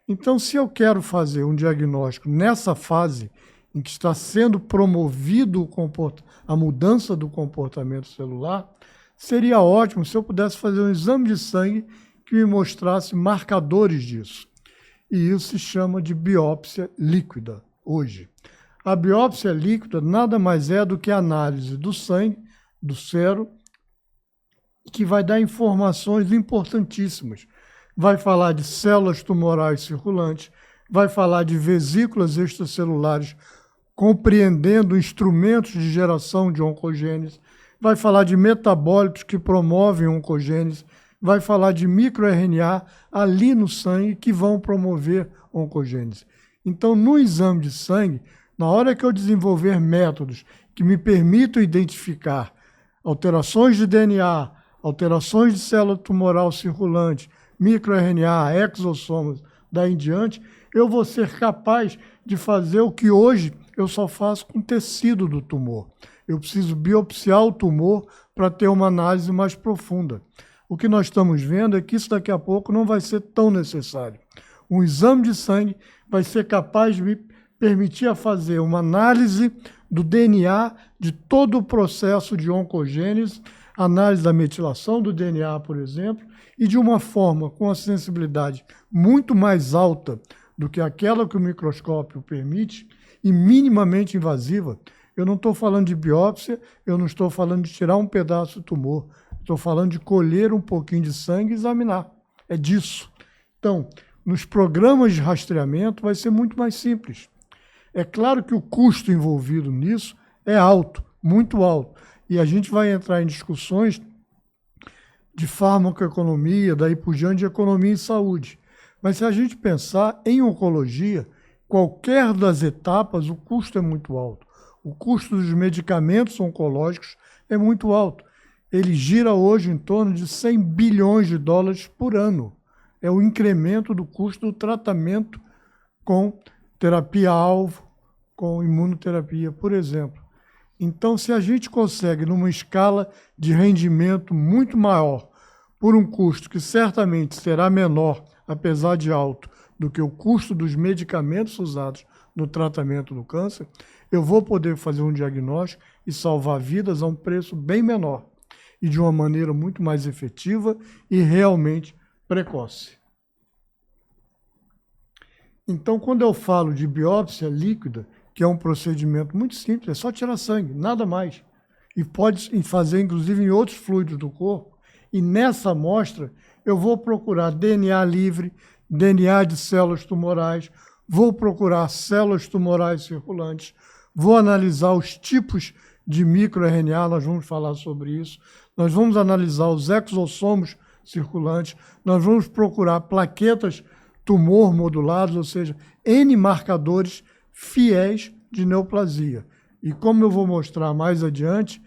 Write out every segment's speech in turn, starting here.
Então, se eu quero fazer um diagnóstico nessa fase em que está sendo promovido a mudança do comportamento celular, seria ótimo se eu pudesse fazer um exame de sangue que me mostrasse marcadores disso. E isso se chama de biópsia líquida hoje. A biópsia líquida nada mais é do que a análise do sangue, do sero, que vai dar informações importantíssimas. Vai falar de células tumorais circulantes, vai falar de vesículas extracelulares compreendendo instrumentos de geração de oncogênese, vai falar de metabólitos que promovem oncogênese, vai falar de microRNA ali no sangue que vão promover oncogênese. Então, no exame de sangue, na hora que eu desenvolver métodos que me permitam identificar alterações de DNA, alterações de célula tumoral circulante, microRNA, exossomas, daí em diante, eu vou ser capaz de fazer o que hoje eu só faço com tecido do tumor. Eu preciso biopsiar o tumor para ter uma análise mais profunda. O que nós estamos vendo é que isso daqui a pouco não vai ser tão necessário. Um exame de sangue vai ser capaz de me permitir a fazer uma análise do DNA de todo o processo de oncogênese, análise da metilação do DNA, por exemplo, e de uma forma com a sensibilidade muito mais alta do que aquela que o microscópio permite e minimamente invasiva. Eu não estou falando de biópsia, eu não estou falando de tirar um pedaço do tumor, estou falando de colher um pouquinho de sangue e examinar. É disso. Então, nos programas de rastreamento vai ser muito mais simples. É claro que o custo envolvido nisso é alto, muito alto, e a gente vai entrar em discussões de farmacoeconomia, daí por diante de economia em saúde. Mas se a gente pensar em oncologia, qualquer das etapas, o custo é muito alto. O custo dos medicamentos oncológicos é muito alto. Ele gira hoje em torno de 100 bilhões de dólares por ano. É o incremento do custo do tratamento com terapia-alvo, com imunoterapia, por exemplo. Então, se a gente consegue, numa escala de rendimento muito maior, por um custo que certamente será menor, apesar de alto, do que o custo dos medicamentos usados no tratamento do câncer, eu vou poder fazer um diagnóstico e salvar vidas a um preço bem menor e de uma maneira muito mais efetiva e realmente precoce. Então, quando eu falo de biópsia líquida, que é um procedimento muito simples, é só tirar sangue, nada mais. E pode fazer, inclusive, em outros fluidos do corpo. E nessa amostra, eu vou procurar DNA livre, DNA de células tumorais, vou procurar células tumorais circulantes, vou analisar os tipos de microRNA, nós vamos falar sobre isso, nós vamos analisar os exossomos circulantes, nós vamos procurar plaquetas tumor modulados, ou seja, N marcadores fiéis de neoplasia. E como eu vou mostrar mais adiante,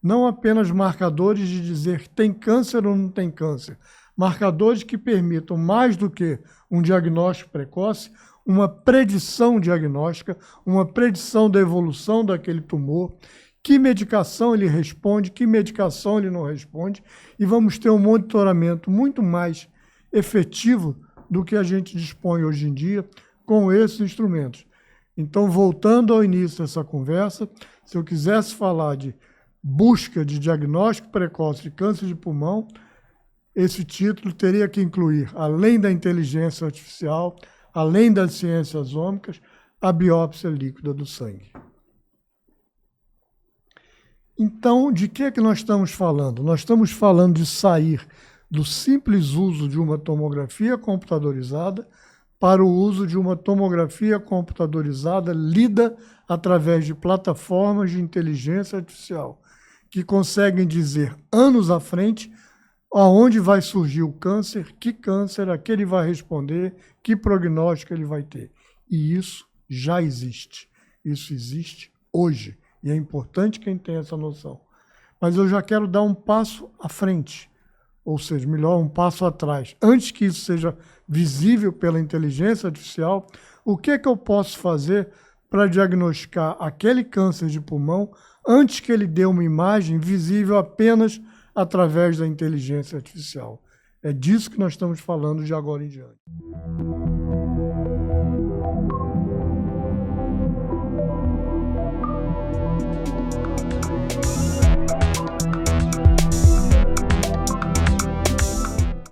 não apenas marcadores de dizer que tem câncer ou não tem câncer, marcadores que permitam, mais do que um diagnóstico precoce, uma predição diagnóstica, uma predição da evolução daquele tumor, que medicação ele responde, que medicação ele não responde, e vamos ter um monitoramento muito mais efetivo do que a gente dispõe hoje em dia com esses instrumentos. Então, voltando ao início dessa conversa, se eu quisesse falar de busca de diagnóstico precoce de câncer de pulmão, esse título teria que incluir, além da inteligência artificial, além das ciências ômicas, a biópsia líquida do sangue. Então, de que é que nós estamos falando? Nós estamos falando de sair do simples uso de uma tomografia computadorizada para o uso de uma tomografia computadorizada lida através de plataformas de inteligência artificial, que conseguem dizer anos à frente aonde vai surgir o câncer, que câncer, a que ele vai responder, que prognóstico ele vai ter. E isso já existe. Isso existe hoje. E é importante quem tenha essa noção. Mas eu já quero dar um passo à frente, ou seja, melhor, um passo atrás. Antes que isso seja visível pela inteligência artificial, o que é que eu posso fazer para diagnosticar aquele câncer de pulmão antes que ele dê uma imagem visível apenas através da inteligência artificial. É disso que nós estamos falando de agora em diante.